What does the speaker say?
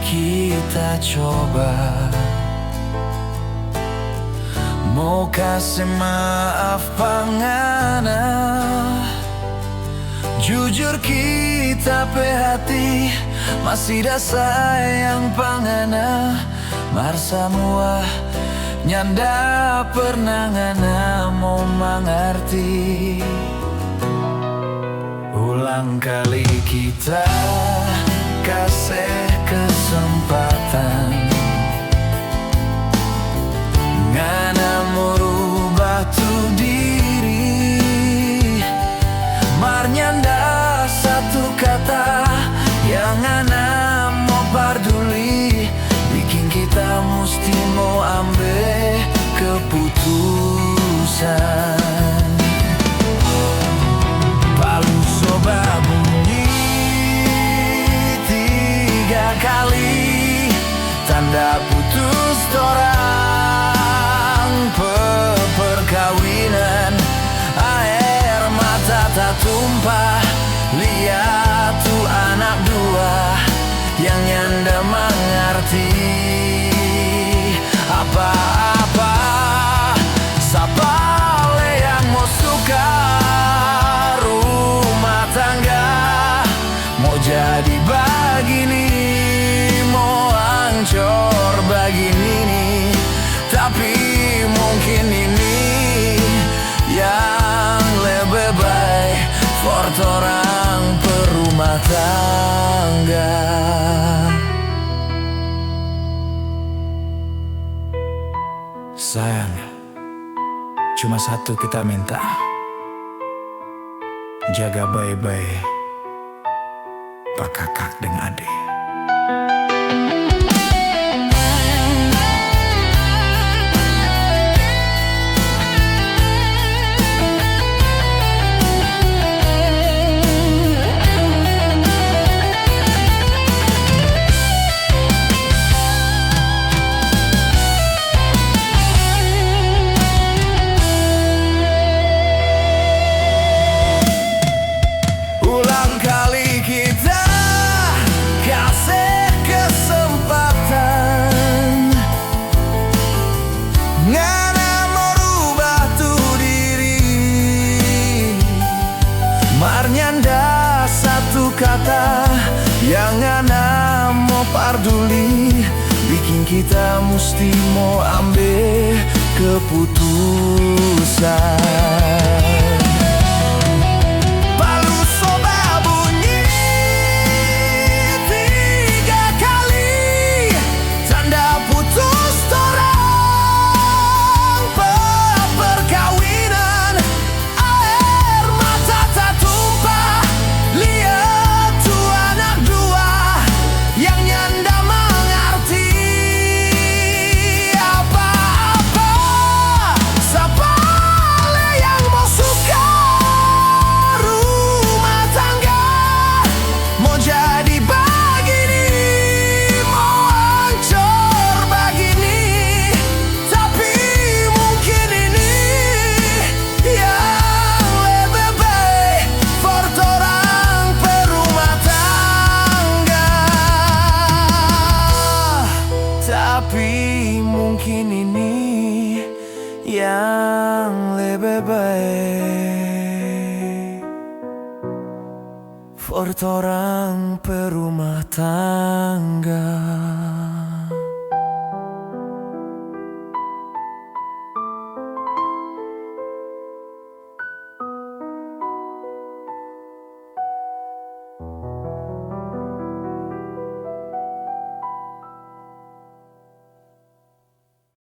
kita coba. Mau kasih maaf pangana, jujur kita pe hati masih dah sayang pangana. Marsa mua nyanda pernah ngana mau mengerti. Ulang kali kita kasih kesempatan, ngana merubah tu diri. Mar nyanda satu kata yang ngana mau peduli, bikin kita mesti mau ambil keputusan. Palu soba bunyi 3 kali, tanda putus dorang perkawinan. Air mata tak tumpah, lihat tu anak 2 yang nyanda mengerti apa-apa. Siapa yang mau suka rumah tangga, mau jadi begini, mau hancur begini nih. Tapi mungkin ini yang lebih baik for orang berumah tangga. Sayang, cuma satu kita minta, jaga baik-baik pak kakak dengan adik. Nyanda satu kata yang ngana mau peduli, bikin kita mesti mau ambil keputusan. Palu soba bunyi 3 kali, tanda putus dorang perkawinan. Air mata tak tumpah, lihat tu anak 2 yang nyanda mengerti apa-apa. Siapa yang mau suka rumah tangga, mau jadi begini, mau hancur begini. Tapi mungkin ini yang lebih baik for orang berumah tangga. Tapi mungkin ini yang lebih baik for orang berumah tangga.